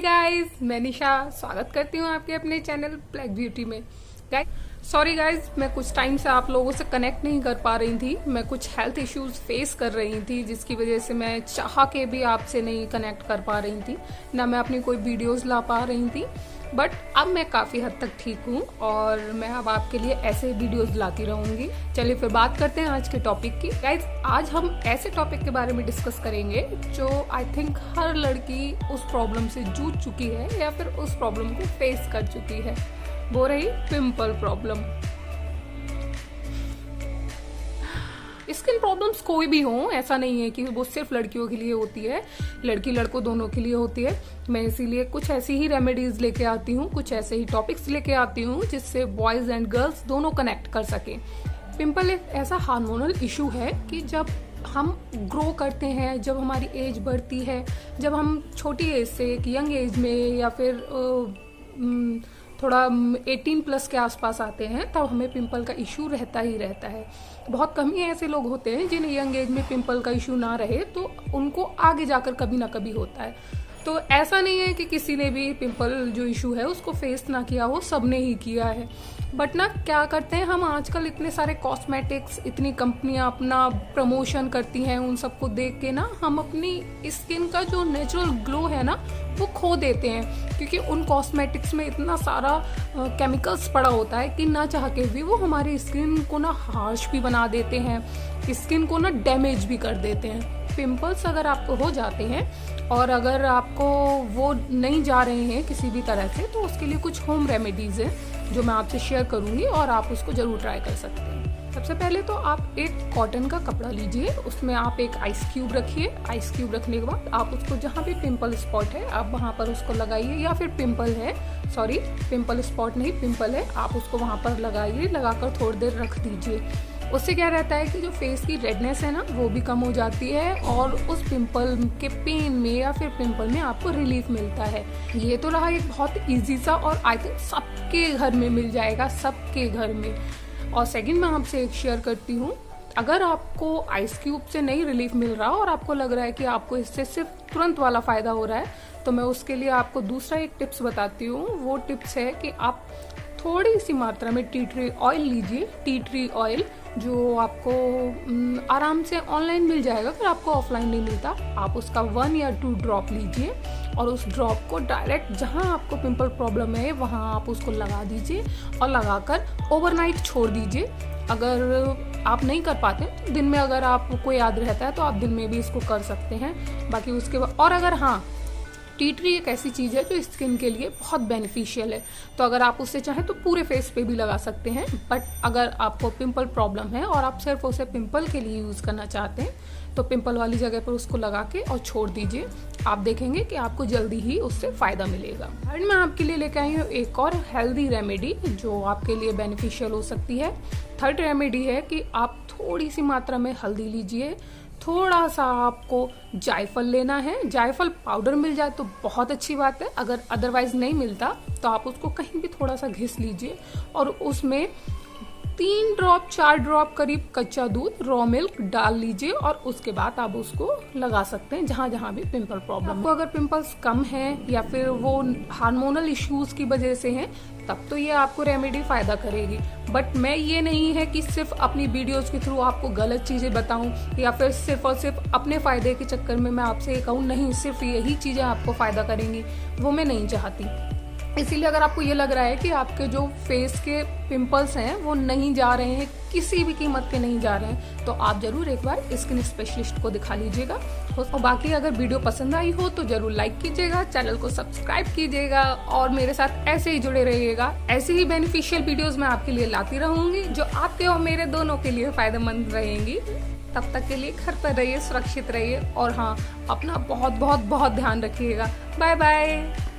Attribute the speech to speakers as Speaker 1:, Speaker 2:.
Speaker 1: Guys, मैं निशा स्वागत करती हूँ आपके अपने चैनल ब्लैक ब्यूटी में। सॉरी गाइस, मैं कुछ टाइम से आप लोगों से कनेक्ट नहीं कर पा रही थी। मैं कुछ हेल्थ इश्यूज फेस कर रही थी, जिसकी वजह से मैं चाह के भी आपसे नहीं कनेक्ट कर पा रही थी, ना मैं अपनी कोई वीडियोस ला पा रही थी। बट अब मैं काफ़ी हद तक ठीक हूँ और मैं अब आपके लिए ऐसे वीडियोस लाती रहूँगी। चलिए फिर बात करते हैं आज के टॉपिक की। गाइज, आज हम ऐसे टॉपिक के बारे में डिस्कस करेंगे जो आई थिंक हर लड़की उस प्रॉब्लम से जूझ चुकी है या फिर उस प्रॉब्लम को फेस कर चुकी है। वो रही पिंपल प्रॉब्लम। स्किन प्रॉब्लम्स कोई भी हो, ऐसा नहीं है कि वो सिर्फ लड़कियों के लिए होती है, लड़की लड़कों दोनों के लिए होती है। मैं इसीलिए कुछ ऐसी ही रेमेडीज लेके आती हूँ, कुछ ऐसे ही टॉपिक्स लेके आती हूँ जिससे बॉयज एंड गर्ल्स दोनों कनेक्ट कर सके। पिंपल एक ऐसा हार्मोनल इशू है कि जब हम ग्रो करते हैं, जब हमारी एज बढ़ती है, जब हम छोटी एज से एक यंग एज में या फिर थोड़ा 18 प्लस के आसपास आते हैं, तब हमें पिंपल का इशू रहता ही रहता है। बहुत कम ही ऐसे लोग होते हैं जिन्हें यंग एज में पिंपल का इशू ना रहे, तो उनको आगे जाकर कभी ना कभी होता है। तो ऐसा नहीं है कि किसी ने भी पिंपल जो इशू है उसको फेस ना किया हो, सबने ही किया है। बट ना क्या करते हैं हम आजकल, इतने सारे कॉस्मेटिक्स, इतनी कंपनियां अपना प्रमोशन करती हैं, उन सबको देख के ना हम अपनी स्किन का जो नेचुरल ग्लो है ना वो खो देते हैं, क्योंकि उन कॉस्मेटिक्स में इतना सारा केमिकल्स पड़ा होता है कि ना चाह के भी वो हमारी स्किन को ना हार्श भी बना देते हैं, स्किन को ना डैमेज भी कर देते हैं। पिंपल्स अगर आपको हो जाते हैं और अगर आपको वो नहीं जा रहे हैं किसी भी तरह से, तो उसके लिए कुछ होम रेमेडीज हैं जो मैं आपसे शेयर करूंगी और आप उसको जरूर ट्राई कर सकते हैं। सबसे पहले तो आप एक कॉटन का कपड़ा लीजिए, उसमें आप एक आइस क्यूब रखिए। आइस क्यूब रखने के बाद आप उसको जहाँ भी पिंपल स्पॉट है आप वहाँ पर उसको लगाइए, या फिर पिंपल स्पॉट नहीं, पिंपल है, आप उसको वहाँ पर लगाइए। लगाकर थोड़ी देर रख दीजिए। उससे क्या रहता है कि जो फेस की रेडनेस है ना वो भी कम हो जाती है और उस पिंपल के पेन में या फिर पिंपल में आपको रिलीफ मिलता है। ये तो रहा एक बहुत इजी सा, और आई थिंक सबके घर में मिल जाएगा, सबके घर में। और सेकंड मैं आपसे एक शेयर करती हूँ, अगर आपको आइस क्यूब से नहीं रिलीफ मिल रहा और आपको लग रहा है कि आपको इससे सिर्फ तुरंत वाला फायदा हो रहा है, तो मैं उसके लिए आपको दूसरा एक टिप्स बताती हूँ। वो टिप्स है कि आप थोड़ी सी मात्रा में टी ट्री ऑयल लीजिए। टी ट्री ऑयल जो आपको आराम से ऑनलाइन मिल जाएगा, फिर आपको ऑफलाइन नहीं मिलता। आप उसका 1 या 2 ड्रॉप लीजिए और उस ड्रॉप को डायरेक्ट जहां आपको पिंपल प्रॉब्लम है वहां आप उसको लगा दीजिए और लगाकर ओवरनाइट छोड़ दीजिए। अगर आप नहीं कर पाते तो दिन में, अगर आपको याद रहता है तो आप दिन में भी इसको कर सकते हैं। बाकी उसके बाद, और अगर टी ट्री एक ऐसी चीज़ है जो स्किन के लिए बहुत बेनिफिशियल है, तो अगर आप उससे चाहें तो पूरे फेस पे भी लगा सकते हैं। बट अगर आपको पिंपल प्रॉब्लम है और आप सिर्फ उसे पिंपल के लिए यूज़ करना चाहते हैं, तो पिंपल वाली जगह पर उसको लगा के और छोड़ दीजिए। आप देखेंगे कि आपको जल्दी ही उससे फ़ायदा मिलेगा। थर्ड मैं आपके लिए लेके आई हूँ एक और हेल्दी रेमेडी जो आपके लिए बेनिफिशियल हो सकती है। थर्ड रेमेडी है कि आप थोड़ी सी मात्रा में हल्दी लीजिए, थोड़ा सा आपको जायफल लेना है। जायफल पाउडर मिल जाए तो बहुत अच्छी बात है, अगर अदरवाइज नहीं मिलता तो आप उसको कहीं भी थोड़ा सा घिस लीजिए और उसमें 3 ड्रॉप 4 ड्रॉप करीब कच्चा दूध, रॉ मिल्क डाल लीजिए और उसके बाद आप उसको लगा सकते हैं जहां जहां भी पिंपल प्रॉब्लम है। आपको अगर पिंपल्स कम हैं या फिर वो हार्मोनल इश्यूज की वजह से हैं, तब तो ये आपको रेमेडी फायदा करेगी। बट मैं ये नहीं है कि सिर्फ अपनी वीडियोस के थ्रू आपको गलत चीजें बताऊं या फिर सिर्फ और सिर्फ अपने फायदे के चक्कर में मैं आपसे ये कहूँ नहीं सिर्फ यही चीजें आपको फायदा करेंगी, वो मैं नहीं चाहती। इसीलिए अगर आपको ये लग रहा है कि आपके जो फेस के पिंपल्स हैं वो नहीं जा रहे हैं, किसी भी कीमत पे नहीं जा रहे हैं, तो आप जरूर एक बार स्किन स्पेशलिस्ट को दिखा लीजिएगा। और बाकी अगर वीडियो पसंद आई हो तो जरूर लाइक कीजिएगा, चैनल को सब्सक्राइब कीजिएगा और मेरे साथ ऐसे ही जुड़े रहिएगा। ऐसे ही बेनिफिशियल वीडियोस मैं आपके लिए लाती रहूंगी जो आपके और मेरे दोनों के लिए फायदेमंद रहेंगी। तब तक के लिए घर पर रहिए, सुरक्षित रहिए और हाँ, अपना बहुत बहुत बहुत ध्यान रखिएगा। Bye bye.